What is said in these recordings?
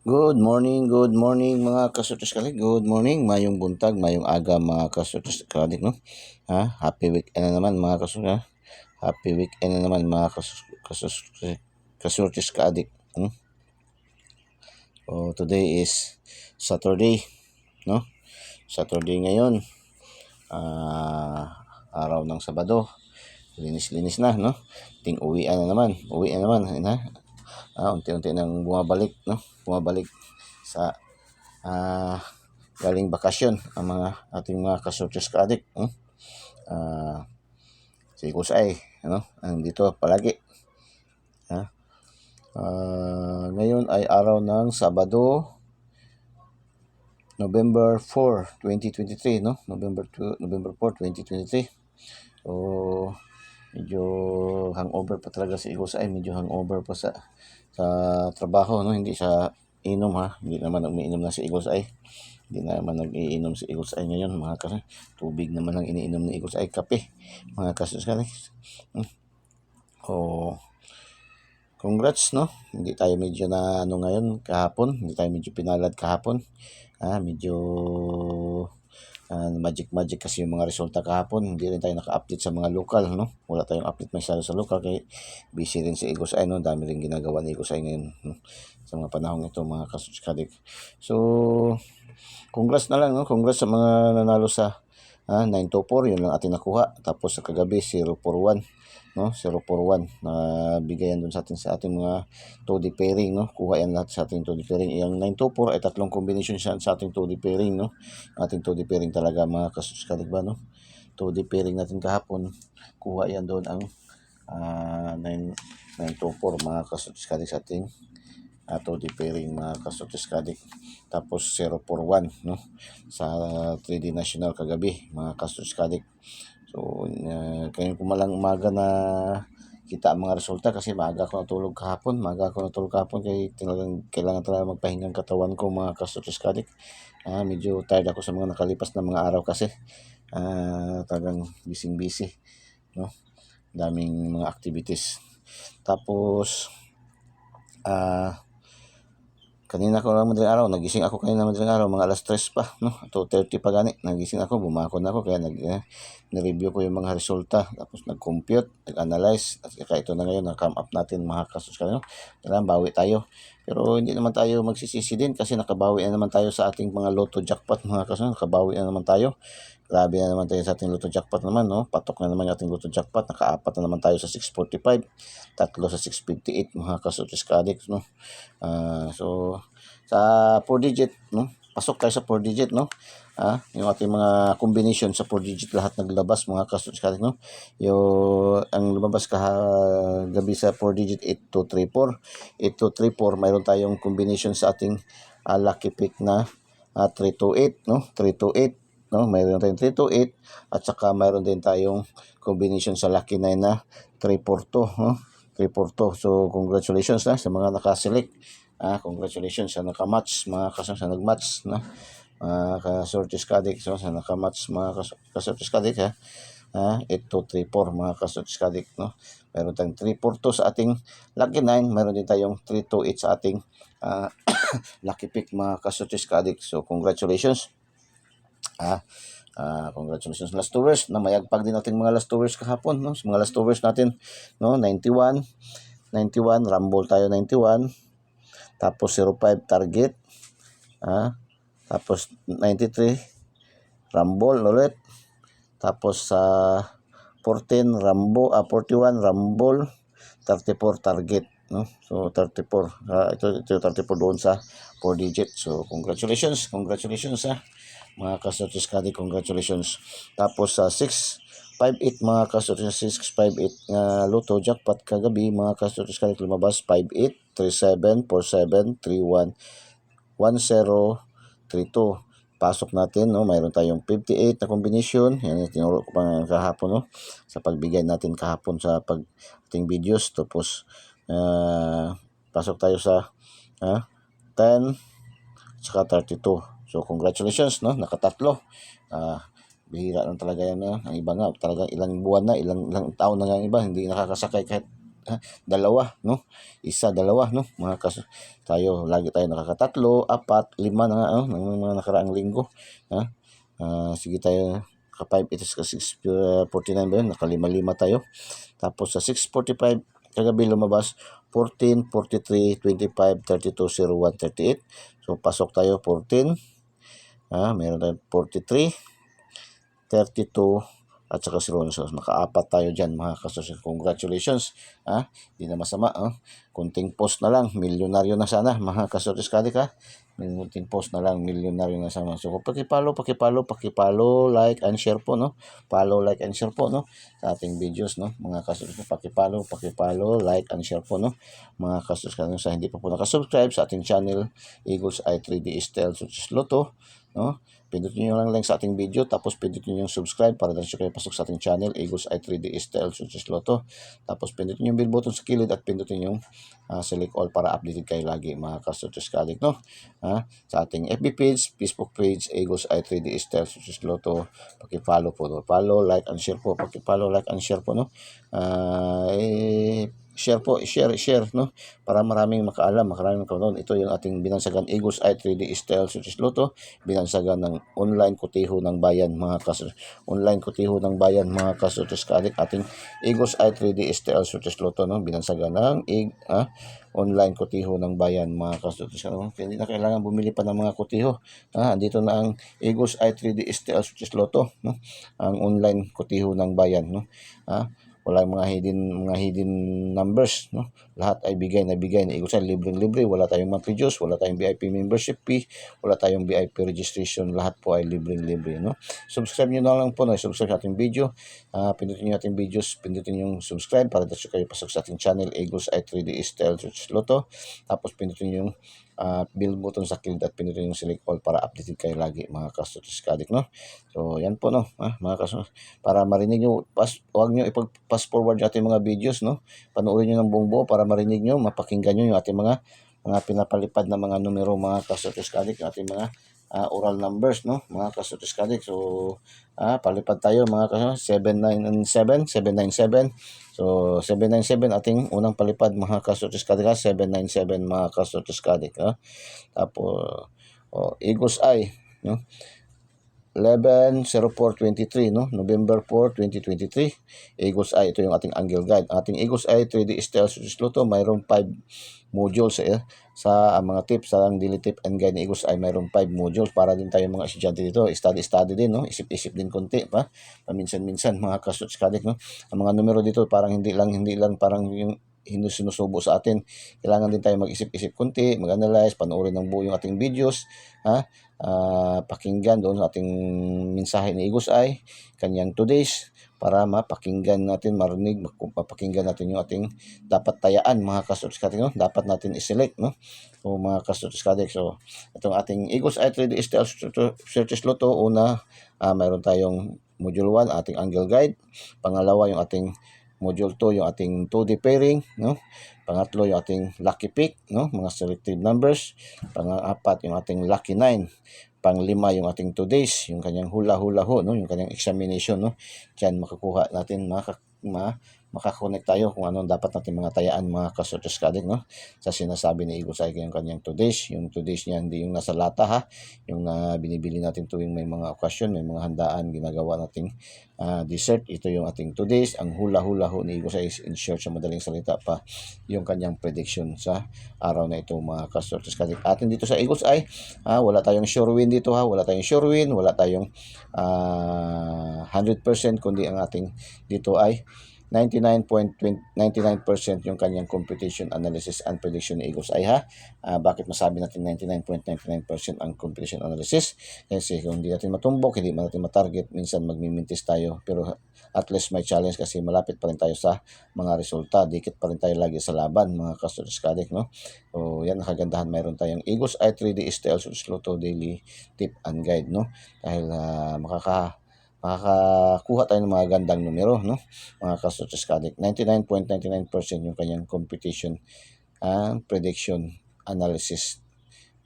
Good morning mga kasutos kalik. Good morning, mayong buntag, mayong aga mga kasutos kalik, no? Happy weekend na naman mga kasutos, ha? Happy weekend na naman mga kasutos kaadik. So today is Saturday, no? Saturday ngayon, araw ng Sabado. Linis-linis na, no? Uwian na naman, ayun, ha? Unti-unti nang bumabalik, no? Bumabalik sa galing bakasyon ang mga ating mga kasurtis ka-adik. Si Kusay, andito palagi. Ngayon ay araw ng Sabado, November 4, 2023, no? November 4, 2023. So, medyo hangover pa talaga si Kusay, medyo hangover pa sa trabaho, no? Hindi sa inom, ha? Hindi naman umiinom na si Kusay. Hindi naman nag-iinom si Eagles Eye ngayon, mga kasi. Tubig naman ang iniinom ni Eagles Eye, kape, mga kasus ka. Congrats, no? Hindi tayo medyo na ngayon kahapon, hindi tayo medyo pinalad kahapon. Medyo magic kasi yung mga resulta kahapon. Hindi rin tayo naka-update sa mga local, no? Wala tayong update masyado sa local kaya busy rin si Eagles Eye, no? Dami rin ginagawa ni Eagles Eye ngayon, no? Sa mga panahon ito, mga kasus kadik. So, congrats na lang, no? Congrats sa mga nanalo sa 924, yun lang ating nakuha. Tapos sa kagabi 041, no? 041 na bigayan doon sa ating mga 2D pairing, no? Kuha yan lahat sa ating 2D pairing. Yung 924 ay tatlong combination sa ating 2D pairing, no? Ating 2D pairing talaga, mga kasuskalig ba, no? 2D pairing natin kahapon, kuha yan doon ang 924, mga kasuskalig sa ating 2D pairing, mga kasuskalig. Tapos 041, no? Sa 3D National kagabi, mga kasuskalig. So, kayong kumalang umaga na kita ang mga resulta kasi maaga ako natulog kahapon. Kaya talagang kailangan talaga magpahingang katawan ko, mga kasuskalig. Medyo tired ako sa mga nakalipas na mga araw kasi talagang busy, no? Daming mga activities. Tapos kanina ko lang madaling araw, nagising ako kanina madaling araw, mga alas 3 pa, no? 2:30 pa gani, nagising ako, bumakon ako, kaya nireview ko yung mga resulta, tapos nag-compute, nag-analyze, at saka ito na ngayon, na-come up natin, mga kasus ka, no? Kailangan bawi tayo. Pero hindi naman tayo magsisisi din kasi nakabawi na naman tayo sa ating mga lotto jackpot, mga kasus, nakabawi na naman tayo. Grabe na naman tayo sa ating lotto jackpot naman, no? Patok na naman yung ating lotto jackpot, nakaapat na naman tayo sa 645, tatlo sa 658, mga kasus ka, no? So, sa 4 digit, no? Pasok tayo sa 4 digit, no? Yung ating mga combination sa 4 digit lahat naglabas, mga kasuskadik, no? Yung ang lumabas gabi sa 4 digit 8234, mayroon tayong combination sa ating lucky pick na 328, no? 328, no? Mayroon tayong 328 at saka mayroon din tayong combination sa lucky 9 na 342, no? 342. So congratulations na sa mga nakaselect. Congratulations sa nakamatch, mga sa nagmatch na kasortis kadik. So sa nakamatch, mga kasortis kadik, 8234, mga kasortis kadik, no? Meron tayong 342 sa ating lucky 9, meron din tayong 328 sa ating lucky pick, mga kasortis kadik. So congratulations. Congratulations last tours na mayagpag din natin mga last tours kahapon, no? Sa mga last tours natin, no, 91 rumble tayo 91, tapos 05 target, tapos 93 rumble ulit, tapos sa 41 rumble, 34 target, no? So 34, ito 34 doon sa 4 digit. So congratulations mga kasotis kadi, congratulations. Tapos sa 658, mga kasotis, 658 nga luto jackpot kagabi, mga kasotis kadi, lumabas 58 37 47 31 1032. Pasok natin, no? Mayroon tayong 58 na combination. Yan yung tinuro ko pa kahapon, no? Sa pagbigay natin kahapon sa ating videos. Tapos pasok tayo sa 10 saka 32. So congratulations, no? Nakatatlo. Bihira lang talaga yan, no? Ang iba nga talaga ilang buwan na, ilang taon na nga ang iba hindi nakakasakay kahit dalawa, no? Isa, dalawa, no? Tayo, lagi tayo nakakatatlo, apat, lima na nga, no? Ng mga nakaraang linggo. Sige tayo, ka-5, ito sa 6:49 ba yun? Nakalima-lima tayo. Tapos sa 6:45, kagabi lumabas, 14, 43, 25, 32, 01, 38. So, pasok tayo, 14. Meron tayong 43, 32, at saka 01. So, nakaapat tayo dyan, mga kasos. Congratulations. Hindi na masama. Kunting post na lang, milyonaryo na sana, mga kasos. Kadik, kunting post na lang, milyonaryo na sana. So, pakipalo, like and share po, no? Follow, like and share po, no? Sa ating videos, no? Mga kasos, pakipalo, like and share po, no? Mga kasos, sa hindi pa po nakasubscribe sa ating channel, Eagles Eye 3D Estel Success Lotto, no? Pindutin nyo lang sa ating video, tapos pindutin nyo yung subscribe para diretso kayo pasok sa ating channel, Eagles Eye 3D Estel Success Lotto. Tapos pindutin yung bell button sa kilid at pindutin yung select all para updated kayo lagi, mga kasutos kadik, no? Sa ating FB page, Facebook page, Eagles Eye 3D Estel Success Lotto. Paki-follow po, no? Follow, like and share po. Paki-follow, like and share po, no? Share po, share, no? Para maraming makaalam. Ito yung ating binansagan Eagles Eye 3D Estel Success Lotto, binansagan ng online kotiho ng bayan, mga kasos. Online kotiho ng bayan, mga kasutos kadik. Ating Eagles Eye 3D Estel Success Lotto, no? Binansagan ng online kotiho ng bayan, mga kasutos. Hindi na kailangan bumili pa ng mga kotiho. Andito na ang Eagles Eye 3D Estel Success Lotto, no? Ang online kotiho ng bayan, no? Walang mga hidden numbers, no? Lahat ay bigay na Eagles Eye, libreng-libre. Wala tayong monthly dues, wala tayong VIP membership fee, wala tayong VIP registration. Lahat po ay libreng-libre, no? Subscribe nyo na lang po, no? Subscribe sa ating video. Pindutin nyo ating videos, pindutin yung subscribe para diretso kayo pasok sa ating channel, Eagles Eye 3D Estel Success Lotto. Tapos pindutin yung bell button sa kilid at pindutin yung select all para updated kayo lagi, mga kasutos kadik, no? So, yan po, no? Mga kasutos, para marinig nyo, huwag nyo ipag-pass forward yung ating mga videos, no? Panoorin nyo ng buong buo para marinig nyo, mapakinggan nyo yung ating mga pinapalipad na mga numero, mga kasutos kadik, yung ating mga oral numbers, no? Mga kasutos kadik. So, palipad tayo, mga kasutos, 797. So, 797 ating unang palipad, mga kasutos kadik, 797, mga kasutos kadik. Tapos, Eagles Eye, no? 11/04/23, no? November 4, 2023. Eagles Eye, ito yung ating angle guide. Ating Eagles Eye 3D Estel Success Lotto, mayroong 5 modules sa mga tips, sa daily tip and guide ni Eagles Eye. Mayroong 5 modules para din tayo mga estudyante dito. Study din, no? Isip-isip din konti pa. Paminsan-minsan, mga kasuts kadik, no? Ang mga numero dito parang hindi lang parang yung sinusubo sa atin. Kailangan din tayo mag-isip-isip konti, mag-analyze, panoorin ng buo yung ating videos, pakinggan doon sa ating mensahe ni Eagles Eye, kanyang 2 days, para mapakinggan natin, marinig, mapakinggan natin yung ating dapat tayaan, mga kasutos kadik, no? Dapat natin i-select, no? So, mga kasutos kadik. So, itong ating Eagles Eye 3D Estel Success Lotto, una, mayroon tayong Module 1, ating angle guide. Pangalawa, yung ating Module 2, yung ating 2D pairing, no? Pangatlo, yung ating lucky pick, no? Mga selective numbers. Pang-apat, yung ating lucky 9. Pang-5, yung ating 2 days, yung kanyang hula-hula-ho, no? Yung kanyang examination, no? Diyan makakuha natin, makakonect tayo kung ano dapat natin mga tayaan, mga kasutos kadik, no? Sa sinasabi ni Eagles Eye, yung kanyang 2 days. Yung 2 days niya, hindi yung nasa lata, yung binibili natin tuwing may mga okasyon, may mga handaan, ginagawa nating dessert. Ito yung ating 2 days. Ang hula-hula-ho ni Eagles Eye, in short, sa madaling salita pa, yung kanyang prediction sa araw na ito, mga kasutos kadik. Atin dito sa Eagles Eye, wala tayong sure win dito, wala tayong sure win, wala tayong 100%, kundi ang ating dito ay 99.99% yung kanyang competition analysis and prediction ni Eagles Eye, bakit masabi natin 99.99% ang competition analysis? Kasi kung hindi natin matumbok, hindi natin matarget, minsan magmimintis tayo. Pero at least may challenge kasi malapit pa rin tayo sa mga resulta. Dikit pa rin tayo lagi sa laban, mga kasutos kadik, no? So, yan ang kagandahan. Mayroon tayong Eagles Eye 3D Estel Success Lotto daily tip and guide, no? Dahil makakakuha tayo ng mga gandang numero, no? Mga kasutos kadik. 99.99% yung kanyang competition and prediction analysis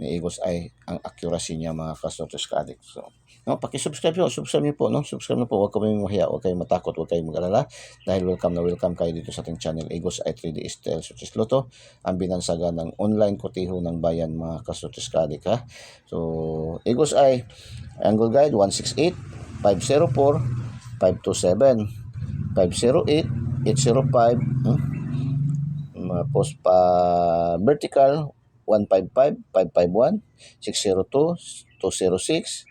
ni Eagles Eye ang accuracy niya mga ka-Sortis Ka-Addict. So, no, paki-subscribe po, subscribe niyo po, no? Subscribe niyo po, huwag kayong mahiya, huwag kayong matakot, huwag kayong mag-alala dahil welcome na welcome kayo dito sa ating channel Eagles Eye 3D Style Sortis Lotto, ang binansaga ng online kotiho ng bayan mga ka-Sortis Ka-Addict, ha. So, Eagles Eye Angle Guide 168, 504, 527, 508, 805, tapos pa vertical 155, 551, 602, 206,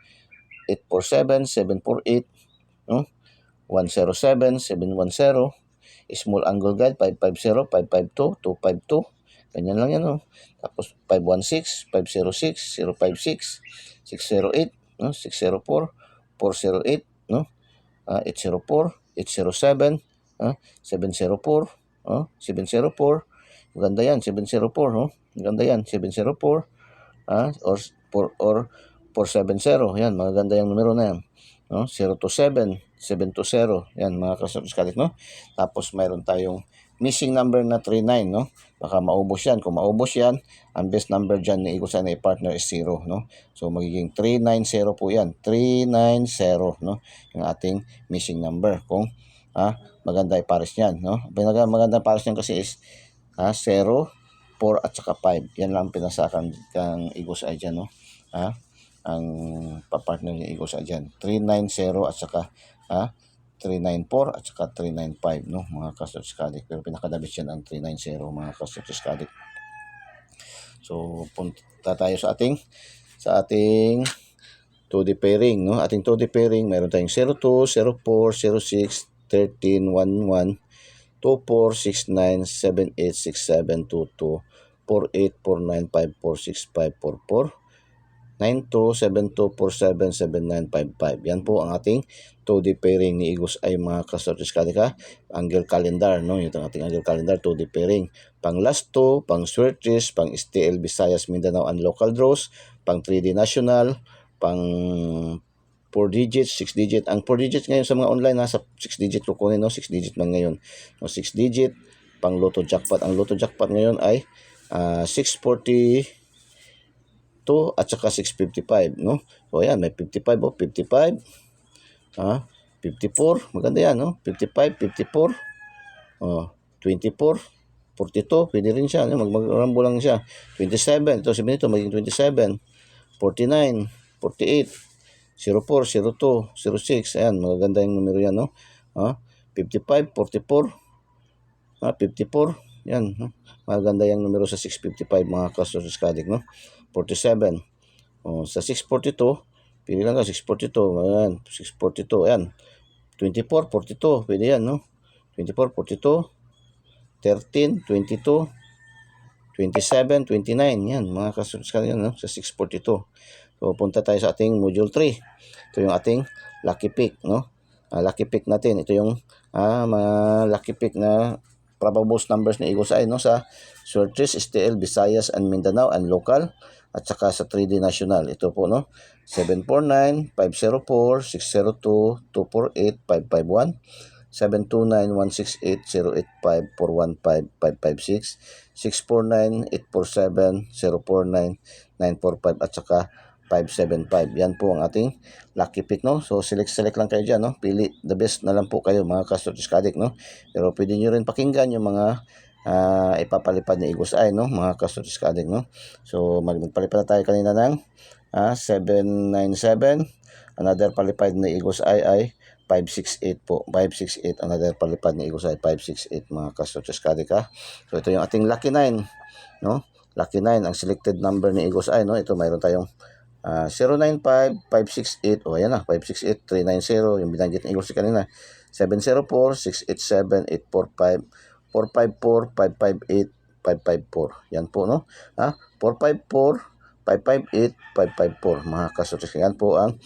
847, 748, no? 107, 710, small angle guide 550, 552, 252. Ganyan lang yan, no? Tapos 516, 506, 056, 608, no? 604, 408, no? 804, 807, 704, 704. Maganda yan, 704, no? Maganda yan, 704, or 470. Yan, maganda yung numero na yan. No? 027, 720. Yan, mga ka-Sortis, no? Tapos mayroon tayong missing number na 39, no? Baka maubos yan. Kung maubos yan, ang best number dyan ni Eagles Eye partner is 0, no? So, magiging 390 po yan. 390, no? Yung ating missing number. Kung maganda yung pares niyan, no? Maganda pares niyan kasi is 0, 4 at saka 5. Yan lang pinasakan ng Eagles Eye dyan, no? Ang papartner ng Eagles Eye dyan. 390 at saka 394 at saka 395, no? Mga ka-Sortis Ka-Addict. Pero pinakadabis yan ang 390, mga ka-Sortis Ka-Addict. So, punta tayo sa ating 2D pairing, no? Ating 2D pairing, meron tayong 02, 04, 06, 13, 11, 24, 69, 78, 67, 22, 48, 49, 54, 65, 44, 92, 72, 47, 79, 55. Yan po ang ating 2D pairing ni Eagles Eye mga ka-Sortis Ka-Addict. Angle calendar, no? Ito ang ating angle calendar, 2D pairing. Pang last 2, pang Swertres, pang STL Visayas, Mindanao and local draws, pang 3D national, pang 4 digits, 6 digit. Ang 4 digits ngayon sa mga online, nasa 6 digit kukunin, no? 6 digit man ngayon. No, 6 digit, pang Lotto Jackpot. Ang Lotto Jackpot ngayon ay 642 at saka 655, no? So, ayan, may 55, 55, 54, maganda yan, no? 55, 54, 24, 42, pwede rin siya, no? Mag-rambo lang siya. 27, ito sabihin ito, maging 27, 49, 48, 04, 02, 06, ayan, magaganda yung numero yan, no? 55, 44, 54, yan, no? Maganda yung numero sa 655, mga ka-Sortis Ka-Addict, no? 47, sa 642, pili lang ka, 642, ayan, 642, ayan, 24, 42, pwede yan, no? 24, 42, 13, 22, 27, 29, yan, mga ka-Sortis Ka-Addict, no? Sa 642. So, punta tayo sa ating module 3. Ito yung ating lucky pick, no? Lucky pick natin. Ito yung mga lucky pick na probable numbers ni Eagles Eye, no? Sa Swertres, STL, Visayas, and Mindanao, and local. At saka sa 3D national. Ito po, no? 749, 504, 602, 248, 551, 729, 168, 085, 415, 556, 649, 847, 049, 945, at saka 575. Yan po ang ating lucky pick, no? So, select lang kayo dyan, no? Pili the best na lang po kayo, mga ka-Sortis Ka-Addict, no? Pero pwede nyo rin pakinggan yung mga ipapalipad ni Eagles Eye, no? Mga ka-Sortis Ka-Addict, no? So, magpalipad na tayo kanina ng 797. Another palipad ni Eagles Eye ay 568 po. 568. Another palipad ni Eagles Eye, 568, mga ka-Sortis Ka-Addict, ha? So, ito yung ating lucky 9, no? Lucky 9, ang selected number ni Eagles Eye, no? Ito, mayroon tayong 095, 568, ayan na, 568, 390, yung binanggit ng Eagles kanina, 704, 687, 845, 454, 558, 554. Yan po, no? 454, 558, 554. Mga ka-Sortis, yan po ang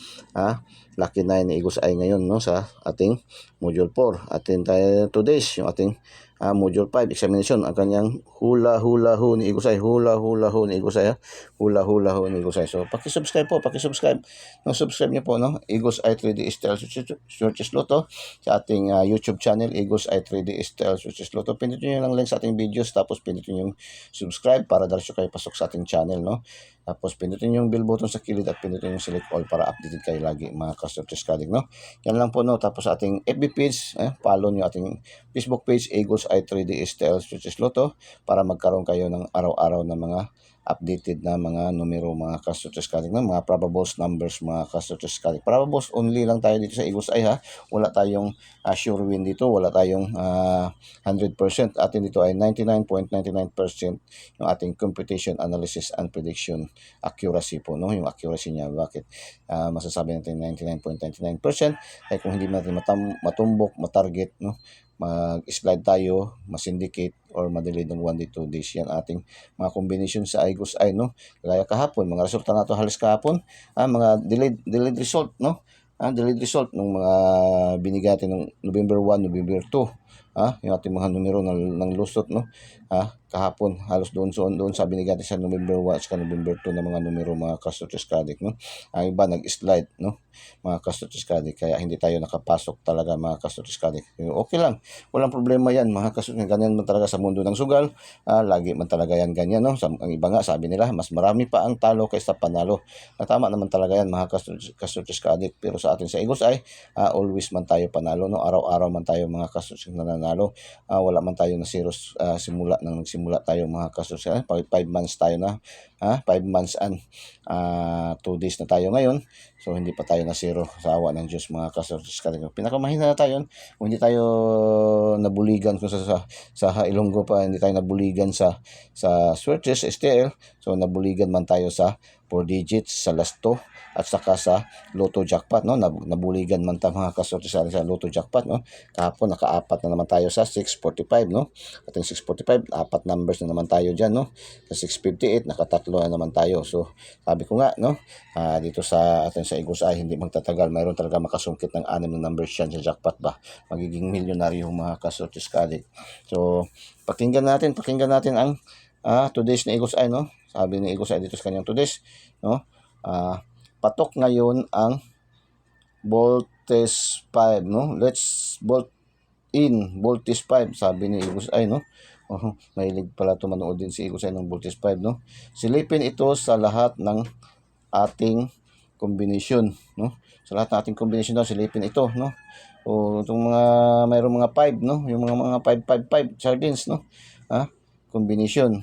lucky 9 ni Eagles Eye ngayon, no, sa ating Module 4. Atin tayo today's yung ating Module 5 examination, ang kanyang hula ho ni Eagles Eye, hula ho ni Eagles Eye, hula ho ni Eagles Eye. So paki-subscribe po, paki-subscribe. No, subscribe niyo po, no, Eagles Eye 3D Style Switches Lotto sa ating YouTube channel, Eagles Eye 3D Style Switches Lotto. Pindutin niyo lang link sa ating videos, tapos pindutin yung subscribe para diretso kayo pasok sa ating channel, no. Tapos pindutin yung bell button sa kilid at pindutin yung select all para updated kayo lagi mga ka-Switches Kading, no. Yan lang po, no. Tapos sa ating FB page, follow niyo ating Facebook page, Eagles Eye 3D Style Switches Lotto, para magkaroon kayo ng araw-araw na mga updated na mga numero mga ka-Switches Kading, no? Mga probables numbers mga ka-Switches Kading. Probables only lang tayo dito sa Eagles Eye, ha. Wala tayong sure win dito, wala tayong 100%. Atin dito ay 99.99% yung ating computation, analysis, and prediction accuracy po, no? Yung accuracy niya, bakit masasabi natin 99.99%? Ay kung hindi natin matumbok, matarget, no, mag-slide tayo, masindicate, or madelayed ng 1 day, 2 days. Yan ating mga combination sa Eagles Eye, no. Kaya kahapon, mga resulta nato halos kahapon, mga delayed result, no. Delayed result ng mga binigati ng November 1, November 2. Yung ating mga numero ng lusot, no. Kahapon halos doon sa binigati sa November 1 at November 2 na mga numero mga ka-Switches Kading, no. Ang iba nag-slide, no, mga ka-Switches Kading, kaya hindi tayo nakapasok talaga mga ka-Switches Kading. Okay lang, walang problema yan mga ka-Switches. Ganyan man talaga sa mundo ng sugal, lagi man talaga yan ganyan, no. Ang iba nga sabi nila mas marami pa ang talo kaysa panalo. Tama naman talaga yan mga ka-Switches Kading, pero sa atin sa Eagles Eye, always man tayo panalo, no. Araw-araw man tayo mga ka-Switches nananalo. Wala man tayo na zeros simula nang nagsimula tayo mga ka-Switches. 5 months tayo na, 5 months and 2 days na tayo ngayon. So hindi pa tayo na zero sa awa ng Diyos mga ka-Switches Kading. Pinakamahina na tayo kung hindi tayo nabuligan kung sa Ilonggo pa, hindi tayo nabuligan sa Switches STL. So nabuligan man tayo sa 4 digits sa last 2 at saka sa Lotto Jackpot, no. Nabuligan man tayo mga ka-Switches sa Lotto Jackpot, no. Kahapon nakaapat na naman tayo sa 645, no. Ating 645, 4 numbers na naman tayo diyan, no. Sa 658 nakatatlo na naman tayo. So sabi ko nga, no, dito sa atin sa Eagles Eye hindi magtatagal, mayroon talaga makasungkit ng 6 na numbers yan sa jackpot ba. Magiging milyonaryo mga ka-Switches Kading. So pakinggan natin ang today's na Eagles Eye, no. Sabi ni Eagles Eye dito sa kanyang today's, no, patok ngayon ang Voltes 5, no. Let's bolt in Voltes 5, sabi ni Eagles Eye, no. Mahilig pala manood din si Eagles Eye ng Voltes 5, no. Silipin ito sa lahat ng ating combination, no. Sa lahat ng ating combination daw, silipin ito, no. O itong mga mayroong mga 5, no, yung mga 555 sardines, no. Combination,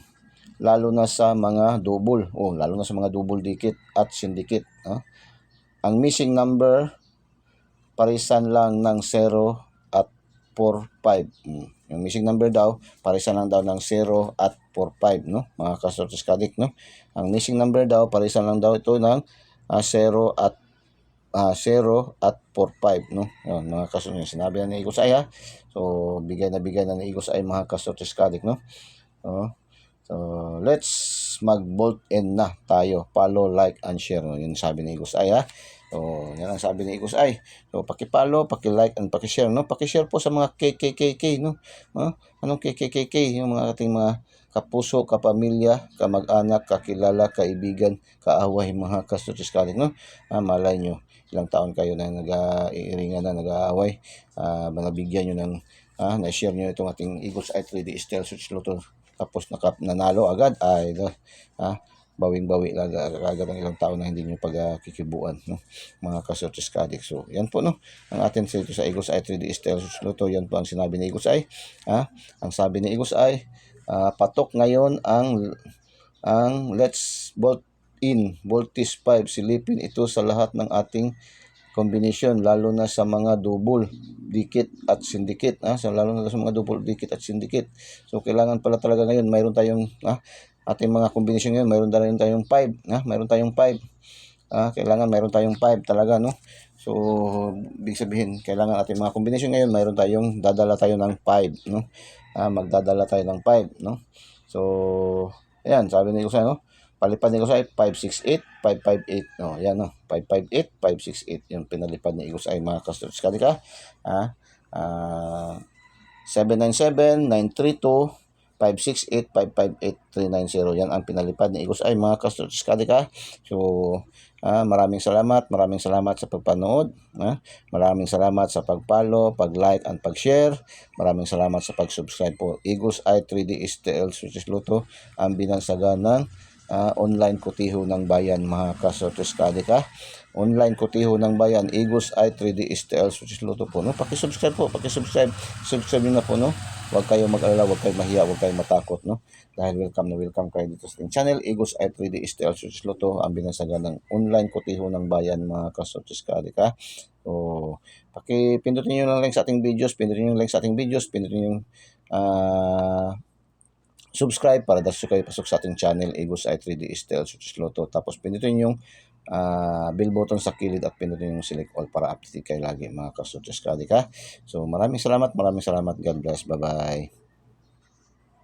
lalo na sa mga double, lalo na sa mga double dikit at syndicate, ang missing number parisan lang ng 0 at 45. Yung missing number daw parisan lang daw ng 0 at 45, no, mga ka-Switches Kading, no. Ang missing number daw parisan lang daw ito ng 0 at 45, no. Yun, mga ka-Switches, sinabi na ni Eagles Eye, so bigay na ni Eagles Eye mga ka-Switches Kading, no. So let's mag-bolt in na tayo. Follow, like, and share, no. Yun sabi ni Eagles Eye, So yan ang sabi ni Eagles Eye. So paki-follow, paki-like, and paki-share, no. Paki-share po sa mga KKKK, no. Anong KKKK? Yung mga ating mga kapuso, kapamilya, kamag-anak, kakilala, kaibigan, kaaway, mga ka-Switches Kading, no. Malay nyo, ilang taon kayo na nag-iiringan na, nag-aaway, nabigyan nyo ng na-share nyo itong ating Eagles Eye 3D Style Switch Lotto, tapos nanalo agad, ay bawing-bawi agad ang ilang taon na hindi nyo pagkikibuan, no, mga ka-Switches Kading. So yan po, no, ang atin dito sa Eagles Eye 3D Style Switch Lotto. Yan po ang sinabi ni Eagles Eye. Ang sabi ni Eagles Eye, patok ngayon ang let's bolt in Voltes 5, silipin ito sa lahat ng ating combination, lalo na sa mga double dikit at syndicate, lalo na sa mga double dikit at syndicate. So kailangan pala talaga ngayon mayroon tayong ating mga combination ngayon, mayroon tayong 5, mayroon tayong 5. Kailangan mayroon tayong 5 talaga, no. So ibig sabihin, kailangan ating mga combination ngayon mayroon tayong dadala tayo ng 5, no. Magdadala tayo ng 5, no. So ayan, sabi ni Eagles Eye, no, palipad ni Igos ay 568, 558. No, yan no, 558, 568 yung pinalipad ni Igos ay mga ka-Stores Kadika. 797-932-568-558-390. Yan ang pinalipad ni Igos ay mga ka-Stores Kadika. So, maraming salamat sa pagpanood. Maraming salamat sa pag-follow, pag-like, and pag-share. Maraming salamat sa pag-subscribe po. Igos ay 3D STL Switches Luto, ang binansagan ng online kutiho ng bayan, mga ka-Stores Kadika. Online kutiho ng bayan, Igos ay 3D STL Switches Luto po. No? Paki-subscribe po, paki-subscribe. Subscribe nyo na po, no? Huwag kayong mag-alala, huwag kayong mahiya, huwag kayong matakot, no? Dahil welcome kayo dito sa ating channel. Igos ay 3D STL Switches Luto, ang binansagan ng online kutiho ng bayan, mga ka-Stores Kadika. So, pindutin nyo lang like sa ating videos, pindutin nyo yung subscribe para dapat kayo pasok sa ating channel, Igos ay 3D STL Switches Luto. Tapos pindutin yung bell button sa kilid at pindutin yung select all para update kayo lagi, mga ka-Stores Kadika. So maraming salamat. God bless. Bye-bye.